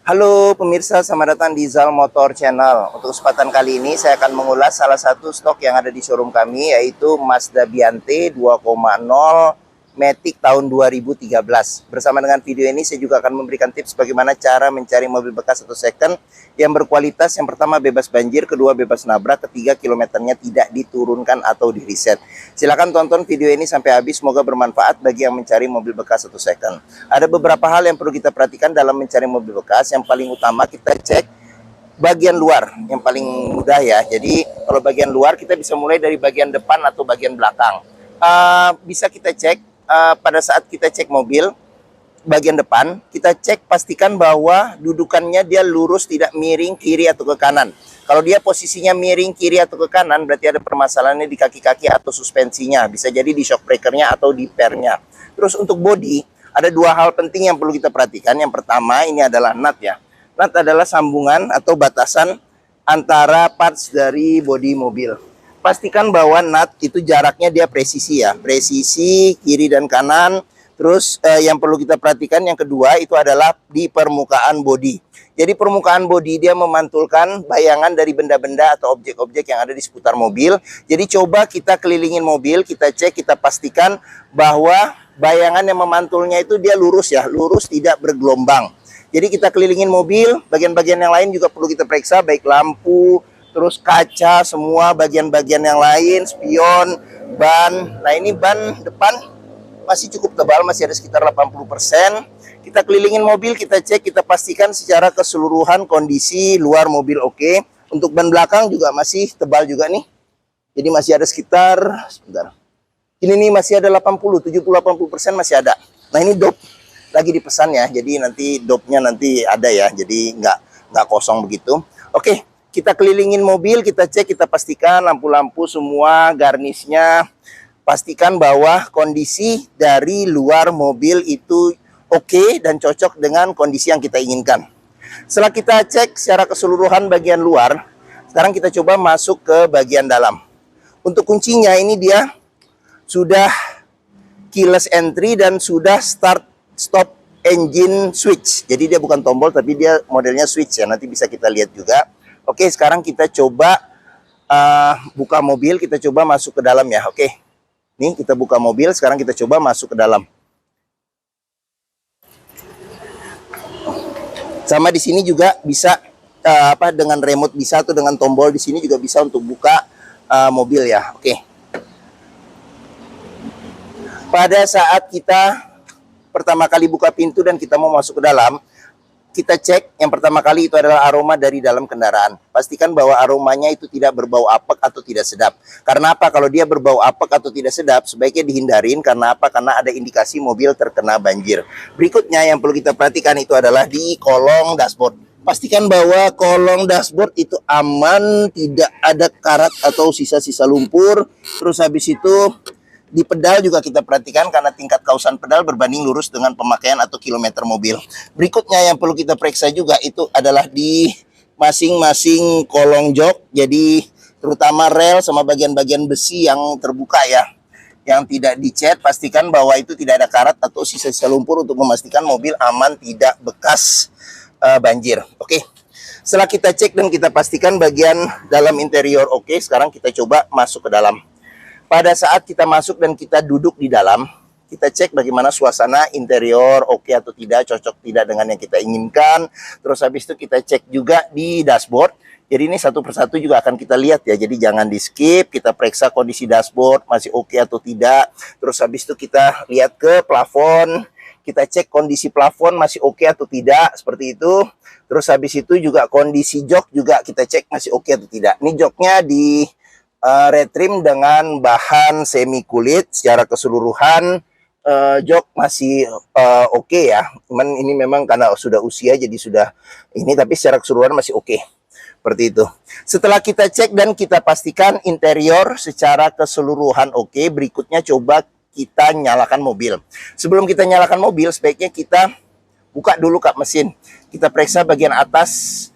Halo pemirsa, selamat datang di Zal Motor Channel. Untuk kesempatan kali ini saya akan mengulas salah satu stok yang ada di showroom kami, yaitu Mazda Biante 2.0 Matic tahun 2013. Bersama dengan video ini saya juga akan memberikan tips bagaimana cara mencari mobil bekas atau second yang berkualitas. Yang pertama bebas banjir, kedua bebas nabrak, ketiga kilometernya tidak diturunkan atau di reset. Silahkan tonton video ini sampai habis, semoga bermanfaat bagi yang mencari mobil bekas atau second. Ada beberapa hal yang perlu kita perhatikan dalam mencari mobil bekas. Yang paling utama kita cek bagian luar, yang paling mudah ya. Jadi kalau bagian luar kita bisa mulai dari bagian depan atau bagian belakang. Bisa kita cek pada saat kita cek mobil bagian depan, kita cek pastikan bahwa dudukannya dia lurus, tidak miring kiri atau ke kanan. Kalau dia posisinya miring kiri atau ke kanan, berarti ada permasalahannya di kaki-kaki atau suspensinya. Bisa jadi di shock breakernya atau di pernya. Terus untuk bodi, ada dua hal penting yang perlu kita perhatikan. Yang pertama ini adalah nut ya. Nut adalah sambungan atau batasan antara parts dari bodi mobil. Pastikan bahwa nut itu jaraknya dia presisi ya. Presisi kiri dan kanan. Terus yang perlu kita perhatikan yang kedua itu adalah di permukaan bodi. Jadi permukaan bodi dia memantulkan bayangan dari benda-benda atau objek-objek yang ada di seputar mobil. Jadi coba kita kelilingin mobil, kita cek, kita pastikan bahwa bayangan yang memantulnya itu dia lurus ya, lurus tidak bergelombang. Jadi kita kelilingin mobil, bagian-bagian yang lain juga perlu kita periksa, baik lampu, terus kaca, semua bagian-bagian yang lain, spion, ban. Nah ini ban depan masih cukup tebal, masih ada sekitar 80%. Kita kelilingin mobil, kita cek, kita pastikan secara keseluruhan kondisi luar mobil oke. Untuk ban belakang juga masih tebal juga nih. Jadi masih ada sekitar, sebentar. Ini nih masih ada 70-80% masih ada. Nah ini dop lagi dipesan ya, jadi nanti dopnya nanti ada ya, jadi nggak kosong begitu. Oke, kita kelilingin mobil, kita cek, kita pastikan lampu-lampu semua, garnisnya. Pastikan bahwa kondisi dari luar mobil itu oke dan cocok dengan kondisi yang kita inginkan. Setelah kita cek secara keseluruhan bagian luar, sekarang kita coba masuk ke bagian dalam. Untuk kuncinya ini dia sudah keyless entry dan sudah start stop engine switch. Jadi dia bukan tombol tapi dia modelnya switch ya. Nanti bisa kita lihat juga. Oke, sekarang kita coba buka mobil, kita coba masuk ke dalam ya. Oke. Nih kita buka mobil, sekarang kita coba masuk ke dalam. Sama di sini juga bisa dengan remote bisa, atau dengan tombol di sini juga bisa untuk buka mobil ya. Oke. Pada saat kita pertama kali buka pintu dan kita mau masuk ke dalam, kita cek yang pertama kali itu adalah aroma dari dalam kendaraan. Pastikan bahwa aromanya itu tidak berbau apek atau tidak sedap. Karena apa? Kalau dia berbau apek atau tidak sedap, sebaiknya dihindarin. Karena apa? Karena ada indikasi mobil terkena banjir. Berikutnya yang perlu kita perhatikan itu adalah di kolong dashboard. Pastikan bahwa kolong dashboard itu aman, tidak ada karat atau sisa-sisa lumpur. Terus habis itu di pedal juga kita perhatikan karena tingkat kausan pedal berbanding lurus dengan pemakaian atau kilometer mobil. Berikutnya yang perlu kita periksa juga itu adalah di masing-masing kolong jok. Jadi terutama rel sama bagian-bagian besi yang terbuka ya, yang tidak dicat, pastikan bahwa itu tidak ada karat atau sisa-sisa lumpur untuk memastikan mobil aman, tidak bekas banjir. Oke. Setelah kita cek dan kita pastikan bagian dalam interior oke, sekarang kita coba masuk ke dalam. Pada saat kita masuk dan kita duduk di dalam, kita cek bagaimana suasana interior, oke atau tidak, cocok tidak dengan yang kita inginkan. Terus habis itu kita cek juga di dashboard. Jadi ini satu persatu juga akan kita lihat ya. Jadi jangan di skip, kita periksa kondisi dashboard masih oke atau tidak. Terus habis itu kita lihat ke plafon, kita cek kondisi plafon masih oke atau tidak, seperti itu. Terus habis itu juga kondisi jok juga kita cek masih oke atau tidak. Ini joknya di retrim dengan bahan semi kulit. Secara keseluruhan jok masih oke ya. Cuman ini memang karena sudah usia jadi sudah ini, tapi secara keseluruhan masih oke. Seperti itu. Setelah kita cek dan kita pastikan interior secara keseluruhan oke, berikutnya coba kita nyalakan mobil. Sebelum kita nyalakan mobil, sebaiknya kita buka dulu kap mesin. Kita periksa bagian atas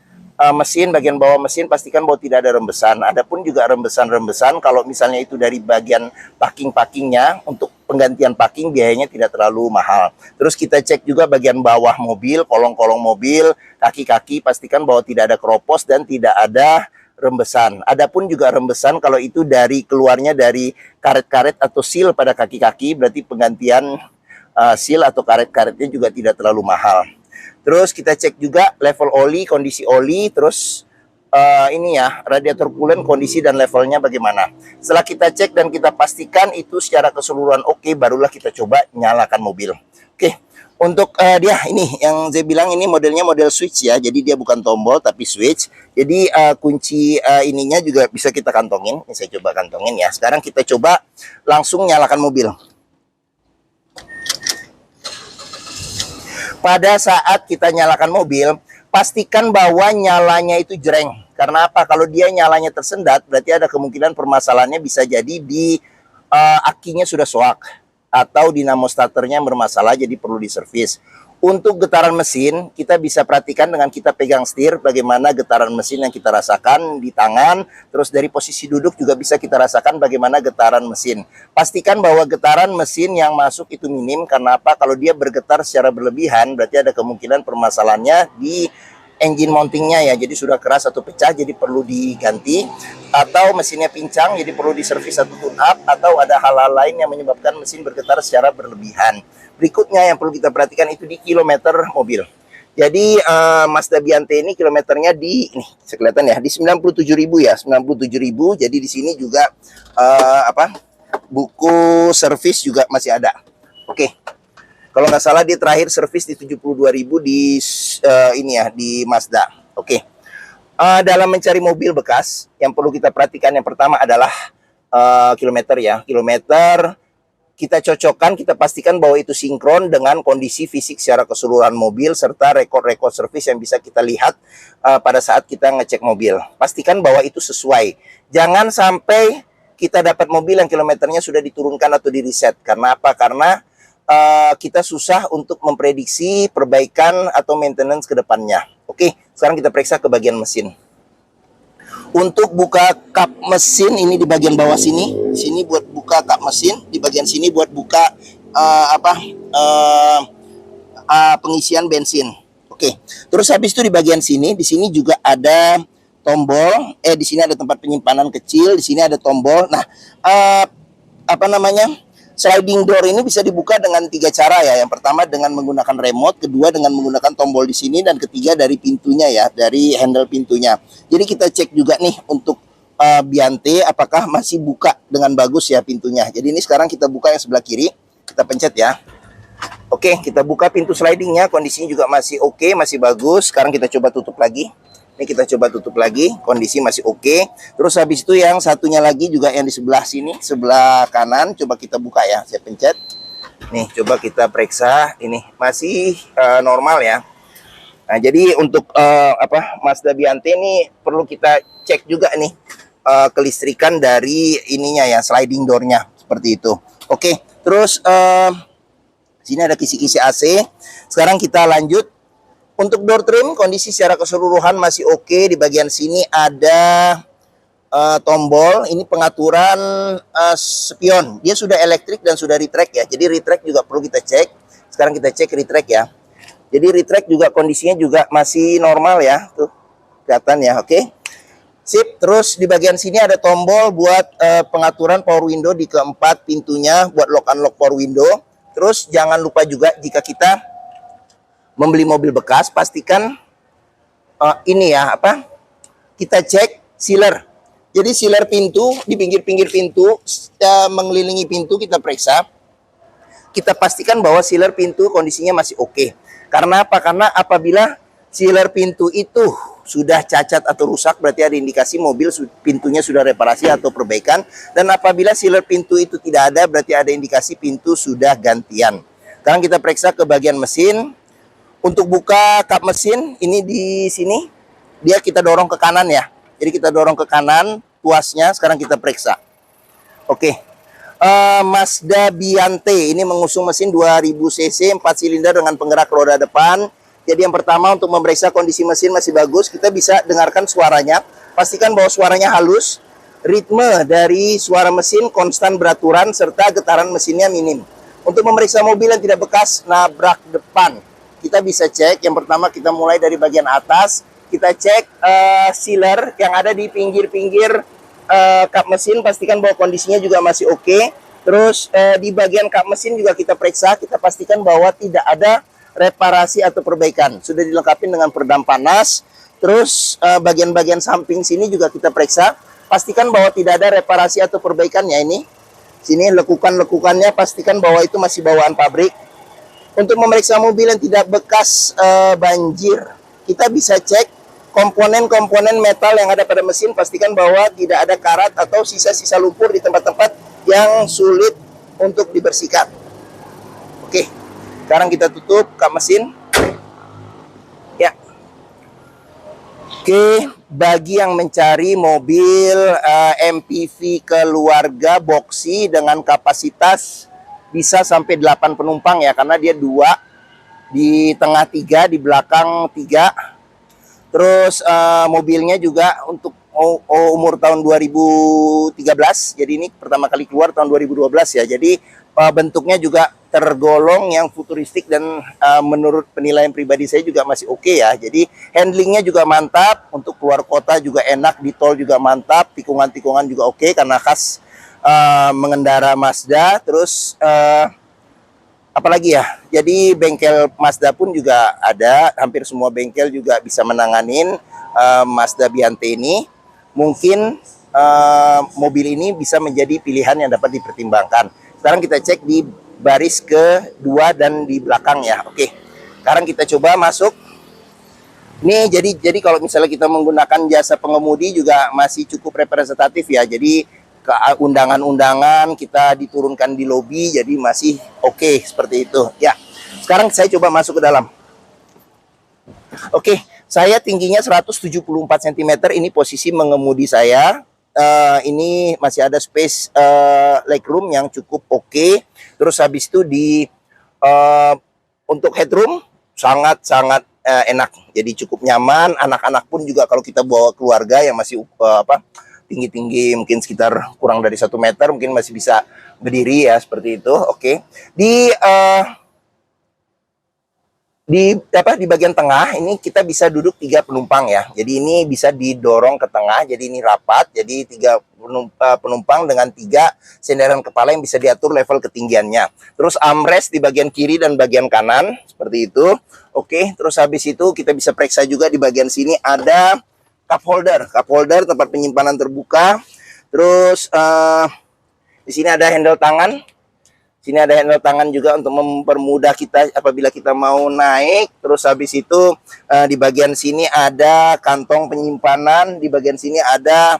mesin, bagian bawah mesin, pastikan bahwa tidak ada rembesan. Adapun juga rembesan-rembesan, kalau misalnya itu dari bagian packing-packingnya, untuk penggantian packing biayanya tidak terlalu mahal. Terus kita cek juga bagian bawah mobil, kolong-kolong mobil, kaki-kaki, pastikan bahwa tidak ada keropos dan tidak ada rembesan. Adapun juga rembesan kalau itu dari keluarnya dari karet-karet atau seal pada kaki-kaki, berarti penggantian seal atau karet-karetnya juga tidak terlalu mahal. Terus kita cek juga level oli, kondisi oli, terus ini ya, radiator coolant kondisi dan levelnya bagaimana. Setelah kita cek dan kita pastikan itu secara keseluruhan oke, barulah kita coba nyalakan mobil. Oke, untuk dia ini yang saya bilang ini modelnya model switch ya, jadi dia bukan tombol tapi switch. Jadi kunci ininya juga bisa kita kantongin. Ini saya coba kantongin ya. Sekarang kita coba langsung nyalakan mobil. Pada saat kita nyalakan mobil, pastikan bahwa nyalanya itu jreng. Karena apa? Kalau dia nyalanya tersendat, berarti ada kemungkinan permasalahannya bisa jadi di akinya sudah soak atau dinamo starternya bermasalah, jadi perlu diservis. Untuk getaran mesin, kita bisa perhatikan dengan kita pegang setir bagaimana getaran mesin yang kita rasakan di tangan. Terus dari posisi duduk juga bisa kita rasakan bagaimana getaran mesin. Pastikan bahwa getaran mesin yang masuk itu minim. Karena apa? Kalau dia bergetar secara berlebihan, berarti ada kemungkinan permasalahannya di engine mountingnya ya, jadi sudah keras atau pecah, jadi perlu diganti. Atau mesinnya pincang, jadi perlu diservis atau tune up. Atau ada hal-hal lain yang menyebabkan mesin bergetar secara berlebihan. Berikutnya yang perlu kita perhatikan itu di kilometer mobil. Jadi Mazda Biante ini kilometernya di ini kelihatan ya, di 97.000 ya, 97.000. Jadi di sini juga buku servis juga masih ada. Oke. Kalau nggak salah dia terakhir servis di 72.000 di ini ya, di Mazda. Oke. Dalam mencari mobil bekas yang perlu kita perhatikan yang pertama adalah kilometer ya. Kilometer kita cocokkan, kita pastikan bahwa itu sinkron dengan kondisi fisik secara keseluruhan mobil serta rekor-rekor servis yang bisa kita lihat pada saat kita ngecek mobil. Pastikan bahwa itu sesuai. Jangan sampai kita dapat mobil yang kilometernya sudah diturunkan atau di reset. Karena apa? Karena kita susah untuk memprediksi perbaikan atau maintenance ke depannya. Oke, sekarang kita periksa ke bagian mesin. Untuk buka kap mesin ini di bagian bawah sini, sini buat buka kap mesin, di bagian sini buat buka pengisian bensin. Oke, terus habis itu di bagian sini, di sini juga ada tombol, di sini ada tempat penyimpanan kecil, di sini ada tombol. Nah, sliding door ini bisa dibuka dengan 3 cara ya. Yang pertama dengan menggunakan remote, kedua dengan menggunakan tombol di sini, dan ketiga dari pintunya ya, dari handle pintunya. Jadi kita cek juga nih untuk Biante apakah masih buka dengan bagus ya pintunya. Jadi ini sekarang kita buka yang sebelah kiri, kita pencet ya. Oke, kita buka pintu slidingnya, kondisinya juga masih oke, masih bagus. Sekarang kita coba tutup lagi. Ini kita coba tutup lagi, kondisi masih oke. Terus habis itu yang satunya lagi juga yang di sebelah sini, sebelah kanan, coba kita buka ya. Saya pencet. Nih, coba kita periksa. Ini masih normal ya. Nah, jadi untuk Mazda Biante ini perlu kita cek juga nih kelistrikan dari ininya ya, sliding door-nya seperti itu. Oke, terus sini ada kisi-kisi AC. Sekarang kita lanjut. Untuk door trim kondisi secara keseluruhan masih oke. Di bagian sini ada tombol, ini pengaturan spion. Dia sudah elektrik dan sudah retract ya. Jadi retract juga perlu kita cek. Sekarang kita cek retract ya. Jadi retract juga kondisinya juga masih normal ya. Tuh, kelihatan ya, oke. Sip, terus di bagian sini ada tombol buat pengaturan power window di keempat pintunya, buat lock unlock power window. Terus jangan lupa juga jika kita membeli mobil bekas, pastikan ini ya, kita cek sealer. Jadi sealer pintu, di pinggir-pinggir pintu, mengelilingi pintu kita periksa. Kita pastikan bahwa sealer pintu kondisinya masih oke. Karena apa? Karena apabila sealer pintu itu sudah cacat atau rusak, berarti ada indikasi mobil pintunya sudah reparasi atau perbaikan. Dan apabila sealer pintu itu tidak ada, berarti ada indikasi pintu sudah gantian. Sekarang kita periksa ke bagian mesin. Untuk buka kap mesin, ini di sini, dia kita dorong ke kanan ya. Jadi kita dorong ke kanan, tuasnya, sekarang kita periksa. Oke, Mazda Biante, ini mengusung mesin 2000 cc, 4 silinder dengan penggerak roda depan. Jadi yang pertama untuk memeriksa kondisi mesin masih bagus, kita bisa dengarkan suaranya. Pastikan bahwa suaranya halus, ritme dari suara mesin konstan beraturan serta getaran mesinnya minim. Untuk memeriksa mobil yang tidak bekas nabrak depan, kita bisa cek. Yang pertama kita mulai dari bagian atas, kita cek sealer yang ada di pinggir-pinggir kap mesin, pastikan bahwa kondisinya juga masih oke. Terus di bagian kap mesin juga kita periksa, kita pastikan bahwa tidak ada reparasi atau perbaikan. Sudah dilengkapi dengan peredam panas. Terus bagian-bagian samping sini juga kita periksa, pastikan bahwa tidak ada reparasi atau perbaikannya. Ini sini lekukan-lekukannya, pastikan bahwa itu masih bawaan pabrik. Untuk memeriksa mobil yang tidak bekas banjir, kita bisa cek komponen-komponen metal yang ada pada mesin, pastikan bahwa tidak ada karat atau sisa-sisa lumpur di tempat-tempat yang sulit untuk dibersihkan. Oke, sekarang kita tutup kap mesin. Ya. Oke, bagi yang mencari mobil MPV keluarga boxy dengan kapasitas bisa sampai 8 penumpang ya, karena dia 2, di tengah 3, di belakang 3. Terus mobilnya juga untuk umur tahun 2013, jadi ini pertama kali keluar tahun 2012 ya. Jadi bentuknya juga tergolong yang futuristik dan menurut penilaian pribadi saya juga masih oke ya. Jadi handlingnya juga mantap, untuk keluar kota juga enak, di tol juga mantap, tikungan-tikungan juga oke karena khas mengendara Mazda. Terus apalagi ya, jadi bengkel Mazda pun juga ada, hampir semua bengkel juga bisa menanganin Mazda Biante ini. Mungkin mobil ini bisa menjadi pilihan yang dapat dipertimbangkan. Sekarang kita cek di baris kedua dan di belakang ya. Oke, sekarang kita coba masuk. Ini jadi kalau misalnya kita menggunakan jasa pengemudi juga masih cukup representatif ya. Jadi ke undangan-undangan kita diturunkan di lobi, jadi masih oke seperti itu ya. Sekarang saya coba masuk ke dalam. Oke, saya tingginya 174 cm, ini posisi mengemudi saya. Ini masih ada space legroom yang cukup oke. Terus habis itu untuk headroom sangat-sangat enak, jadi cukup nyaman. Anak-anak pun juga kalau kita bawa keluarga yang masih tinggi-tinggi, mungkin sekitar kurang dari 1 meter, mungkin masih bisa berdiri ya, seperti itu. Oke. Di bagian tengah ini kita bisa duduk 3 penumpang ya. Jadi ini bisa didorong ke tengah, jadi ini rapat. Jadi 3 penumpang dengan 3 senderan kepala yang bisa diatur level ketinggiannya. Terus armrest di bagian kiri dan bagian kanan seperti itu. Oke, terus habis itu kita bisa periksa juga di bagian sini ada cup holder tempat penyimpanan terbuka. Terus di sini ada handle tangan. Sini ada handle tangan juga untuk mempermudah kita apabila kita mau naik. Terus habis itu di bagian sini ada kantong penyimpanan. Di bagian sini ada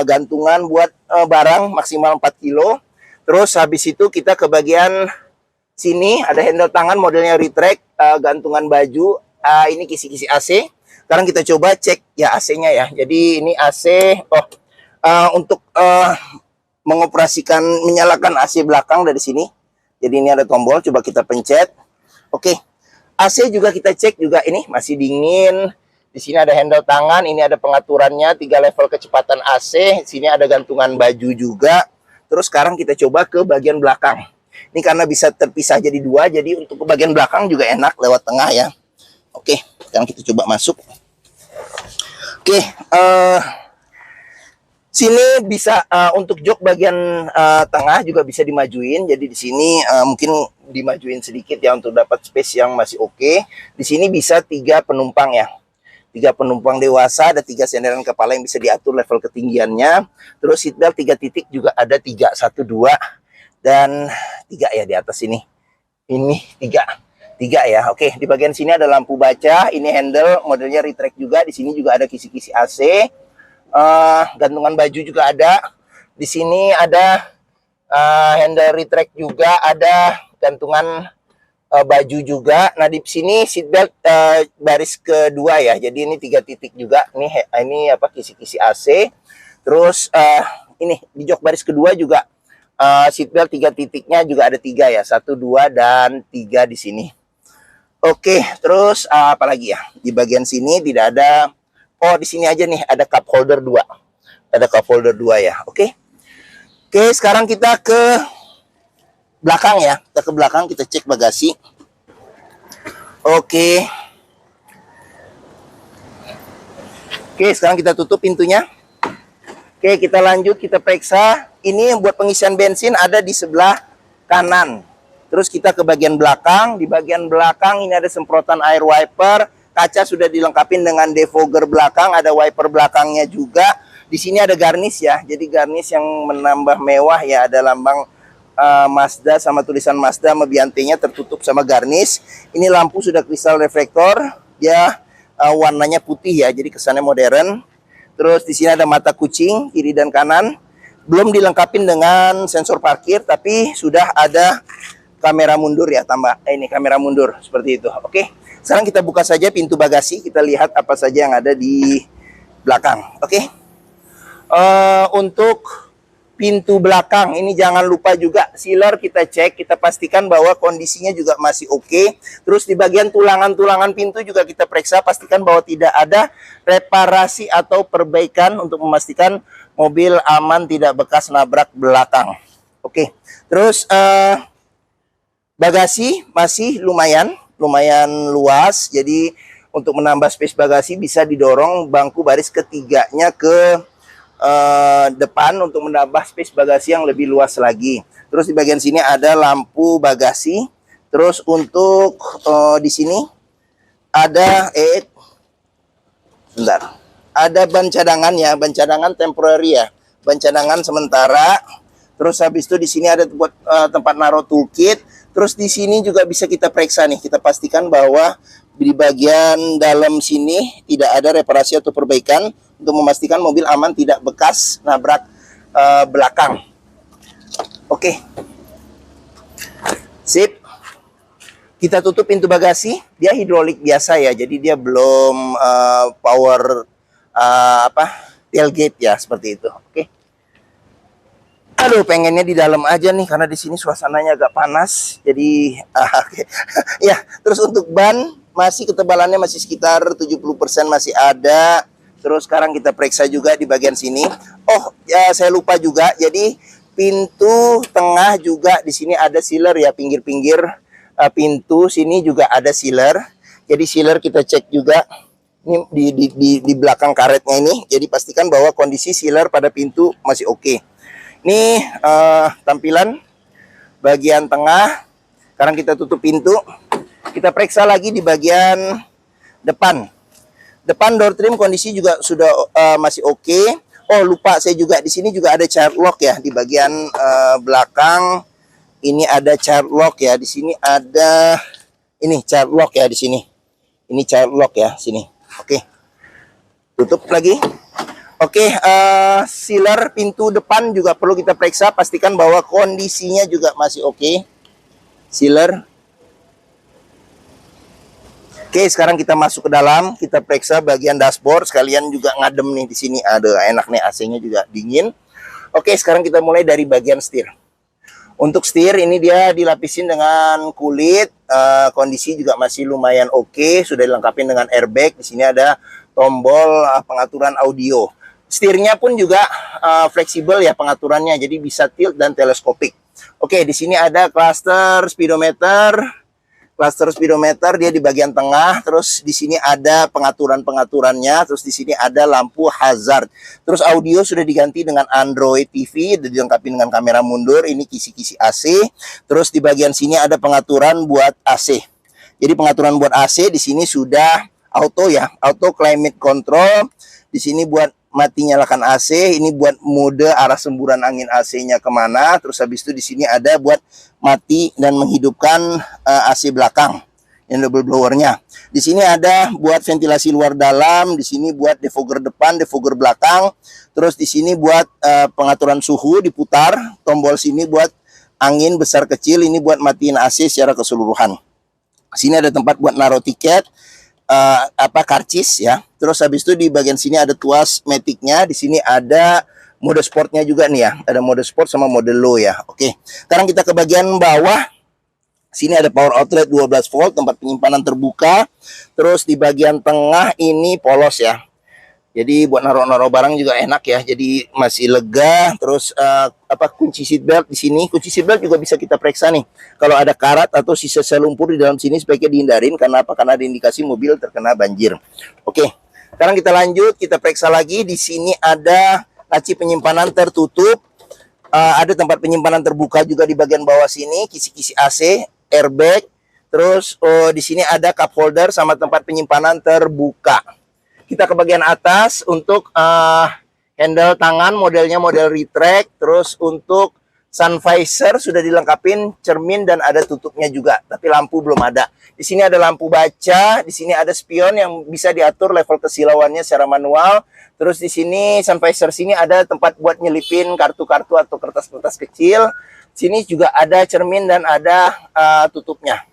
gantungan buat barang maksimal 4 kilo. Terus habis itu kita ke bagian sini ada handle tangan modelnya retract, gantungan baju. Ini kisi-kisi AC. Sekarang kita coba cek ya AC-nya ya. Jadi ini AC untuk mengoperasikan, menyalakan AC belakang dari sini. Jadi ini ada tombol, coba kita pencet. Oke, AC juga kita cek juga, ini masih dingin. Di sini ada handle tangan, ini ada pengaturannya 3 level kecepatan AC. Di sini ada gantungan baju juga. Terus sekarang kita coba ke bagian belakang. Ini karena bisa terpisah jadi 2, jadi untuk ke bagian belakang juga enak lewat tengah ya. Oke, sekarang kita coba masuk. Oke, sini bisa untuk jok bagian tengah juga bisa dimajuin. Jadi di sini mungkin dimajuin sedikit ya untuk dapat space yang masih oke. Di sini bisa 3 penumpang ya. 3 penumpang dewasa, ada 3 senderan kepala yang bisa diatur level ketinggiannya. Terus seatbelt 3 titik juga ada 3, 1, 2 dan 3 ya di atas ini. Ini 3 ya. Oke, di bagian sini ada lampu baca. Ini handle modelnya retract juga. Di sini juga ada kisi-kisi AC. Gantungan baju juga ada. Di sini ada handle retract juga, ada gantungan baju juga. Nah di sini seatbelt baris kedua ya. Jadi ini 3 titik juga. Ini apa, kisi-kisi AC. Terus ini di jok baris kedua juga seatbelt 3 titiknya juga ada 3 ya. 1, 2 dan 3 di sini. Oke, terus apa lagi ya? Di bagian sini tidak ada. Oh, di sini aja nih ada cup holder 2. Ada cup holder 2 ya. Oke. Oke, sekarang kita ke belakang ya. Kita ke belakang, kita cek bagasi. Oke. Oke, sekarang kita tutup pintunya. Oke, kita lanjut, kita periksa. Ini buat pengisian bensin ada di sebelah kanan. Terus kita ke bagian belakang. Di bagian belakang ini ada semprotan air wiper. Kaca sudah dilengkapi dengan defogger belakang. Ada wiper belakangnya juga. Di sini ada garnish ya. Jadi garnish yang menambah mewah ya. Ada lambang Mazda sama tulisan Mazda sama Biante-nya tertutup sama garnish. Ini lampu sudah kristal reflektor. Dia warnanya putih ya. Jadi kesannya modern. Terus di sini ada mata kucing kiri dan kanan. Belum dilengkapi dengan sensor parkir, tapi sudah ada kamera mundur ya, tambah ini kamera mundur seperti itu. Oke, sekarang kita buka saja pintu bagasi, kita lihat apa saja yang ada di belakang. Oke, untuk pintu belakang ini jangan lupa juga sealer kita cek, kita pastikan bahwa kondisinya juga masih oke. Terus di bagian tulangan-tulangan pintu juga kita periksa, pastikan bahwa tidak ada reparasi atau perbaikan untuk memastikan mobil aman tidak bekas nabrak belakang. Oke, terus bagasi masih lumayan luas. Jadi untuk menambah space bagasi bisa didorong bangku baris ketiganya ke depan untuk menambah space bagasi yang lebih luas lagi. Terus di bagian sini ada lampu bagasi. Terus untuk di sini ada bentar. Ada ban cadangan ya, ban cadangan temporary ya. Ban cadangan sementara. Terus habis itu di sini ada tempat naruh toolkit. Terus di sini juga bisa kita periksa nih, kita pastikan bahwa di bagian dalam sini tidak ada reparasi atau perbaikan untuk memastikan mobil aman tidak bekas nabrak belakang. Oke. Sip. Kita tutup pintu bagasi, dia hidrolik biasa ya, jadi dia belum power tailgate ya, seperti itu. Oke. Aduh, pengennya di dalam aja nih karena di sini suasananya agak panas. Jadi okay. Ya, terus untuk ban masih ketebalannya masih sekitar 70% masih ada. Terus sekarang kita periksa juga di bagian sini. Oh, ya saya lupa juga. Jadi pintu tengah juga di sini ada sealer ya, pinggir-pinggir pintu sini juga ada sealer. Jadi sealer kita cek juga ini di belakang karetnya ini. Jadi pastikan bahwa kondisi sealer pada pintu masih oke. Ini tampilan bagian tengah. Sekarang kita tutup pintu. Kita periksa lagi di bagian depan. Depan door trim kondisi juga sudah masih oke. Oh, lupa saya juga di sini juga ada child lock ya di bagian belakang. Ini ada child lock ya. Di sini ada ini child lock ya di sini. Ini child lock ya sini. Oke. Tutup lagi. Oke, sealer pintu depan juga perlu kita periksa, pastikan bahwa kondisinya juga masih oke. Sealer. Oke, sekarang kita masuk ke dalam, kita periksa bagian dashboard, sekalian juga ngadem nih di sini. Ada enak nih, AC-nya juga dingin. Oke, sekarang kita mulai dari bagian setir. Untuk setir ini dia dilapisin dengan kulit, kondisi juga masih lumayan oke, sudah dilengkapi dengan airbag. Di sini ada tombol pengaturan audio. Setirnya pun juga fleksibel ya pengaturannya, jadi bisa tilt dan teleskopik. Oke, di sini ada cluster speedometer. Cluster speedometer dia di bagian tengah, terus di sini ada pengaturan-pengaturannya, terus di sini ada lampu hazard. Terus audio sudah diganti dengan Android TV, dilengkapi dengan kamera mundur, ini kisi-kisi AC. Terus di bagian sini ada pengaturan buat AC. Jadi pengaturan buat AC di sini sudah auto ya, auto climate control. Di sini buat mati nyalakan AC, ini buat mode arah semburan angin AC-nya kemana. Terus habis itu di sini ada buat mati dan menghidupkan AC belakang, yang double blowernya. Di sini ada buat ventilasi luar dalam, di sini buat defogger depan, defogger belakang. Terus di sini buat pengaturan suhu diputar, tombol sini buat angin besar kecil, ini buat matiin AC secara keseluruhan. Sini ada tempat buat naruh tiket. Karcis ya. Terus habis itu di bagian sini ada tuas matic-nya, di sini ada mode sportnya juga nih ya. Ada mode sport sama mode low ya. Oke. Sekarang kita ke bagian bawah. Sini ada power outlet 12 volt, tempat penyimpanan terbuka. Terus di bagian tengah ini polos ya. Jadi buat naruh-naruh barang juga enak ya. Jadi masih lega. Terus kunci seatbelt di sini. Kunci seatbelt juga bisa kita periksa nih. Kalau ada karat atau sisa lumpur di dalam sini sebaiknya dihindarin. Karena apa? Karena ada indikasi mobil terkena banjir. Oke. Sekarang kita lanjut, kita periksa lagi. Di sini ada laci penyimpanan tertutup. Ada tempat penyimpanan terbuka juga di bagian bawah sini. Kisi-kisi AC, airbag. Terus di sini ada cup holder sama tempat penyimpanan terbuka. Kita ke bagian atas untuk handle tangan, modelnya model retract. Terus untuk sun visor sudah dilengkapin cermin dan ada tutupnya juga, tapi lampu belum ada. Di sini ada lampu baca, di sini ada spion yang bisa diatur level kesilauannya secara manual. Terus di sini sun visor sini ada tempat buat nyelipin kartu-kartu atau kertas-kertas kecil. Sini juga ada cermin dan ada tutupnya.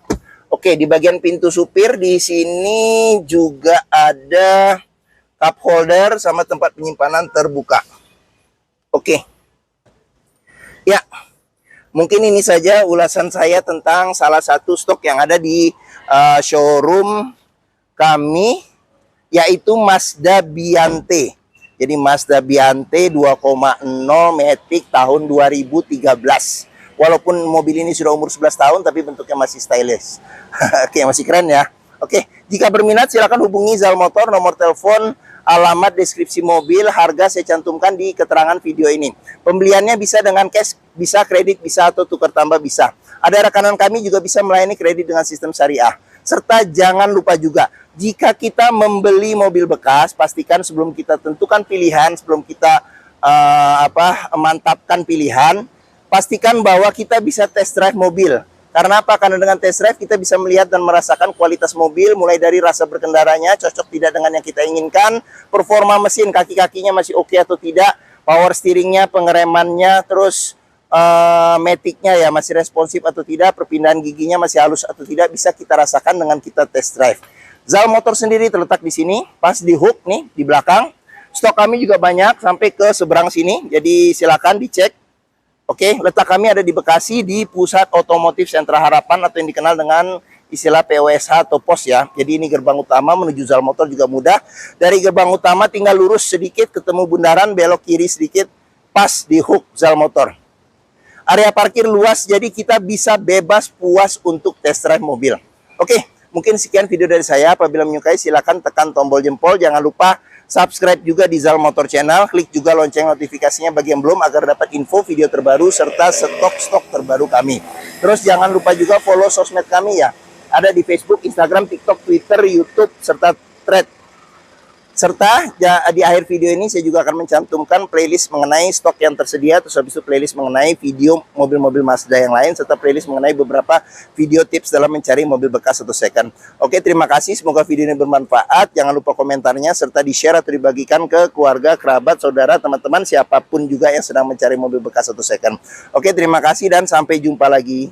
Oke, di bagian pintu supir di sini juga ada cup holder sama tempat penyimpanan terbuka. Oke. Ya, mungkin ini saja ulasan saya tentang salah satu stok yang ada di showroom kami, yaitu Mazda Biante. Jadi Mazda Biante 2.0 Matic tahun 2013. Walaupun mobil ini sudah umur 11 tahun, tapi bentuknya masih stylish. Oke, masih keren ya. Oke, jika berminat silakan hubungi Zal Motor, nomor telepon, alamat, deskripsi mobil, harga saya cantumkan di keterangan video ini. Pembeliannya bisa dengan cash, bisa kredit, bisa atau tukar tambah bisa. Ada rekanan kami juga bisa melayani kredit dengan sistem syariah. Serta jangan lupa juga, jika kita membeli mobil bekas, pastikan sebelum kita tentukan pilihan, sebelum kita mantapkan pilihan, pastikan bahwa kita bisa test drive mobil. Karena apa? Karena dengan test drive kita bisa melihat dan merasakan kualitas mobil, mulai dari rasa berkendaranya, cocok tidak dengan yang kita inginkan, performa mesin, kaki-kakinya masih oke atau tidak, power steeringnya, pengeremannya, terus maticnya ya masih responsif atau tidak, perpindahan giginya masih halus atau tidak, bisa kita rasakan dengan kita test drive. Zal Motor sendiri terletak di sini, pas di hook nih, di belakang. Stok kami juga banyak sampai ke seberang sini, jadi silakan dicek. Oke, letak kami ada di Bekasi di Pusat Otomotif Sentra Harapan atau yang dikenal dengan istilah POSH atau POS ya. Jadi ini gerbang utama menuju Zal Motor juga mudah. Dari gerbang utama tinggal lurus sedikit ketemu bundaran, belok kiri sedikit pas di hook Zal Motor. Area parkir luas jadi kita bisa bebas puas untuk test drive mobil. Oke, mungkin sekian video dari saya. Apabila menyukai silakan tekan tombol jempol. Jangan lupa subscribe juga di Zal Motor Channel, klik juga lonceng notifikasinya bagi yang belum agar dapat info video terbaru serta stok-stok terbaru kami. Terus jangan lupa juga follow sosmed kami ya. Ada di Facebook, Instagram, TikTok, Twitter, YouTube, serta Thread. Serta di akhir video ini saya juga akan mencantumkan playlist mengenai stok yang tersedia, terus habis itu playlist mengenai video mobil-mobil Mazda yang lain, serta playlist mengenai beberapa video tips dalam mencari mobil bekas atau second. Oke, terima kasih. Semoga video ini bermanfaat. Jangan lupa komentarnya, serta di-share atau dibagikan ke keluarga, kerabat, saudara, teman-teman, siapapun juga yang sedang mencari mobil bekas atau second. Oke, terima kasih dan sampai jumpa lagi.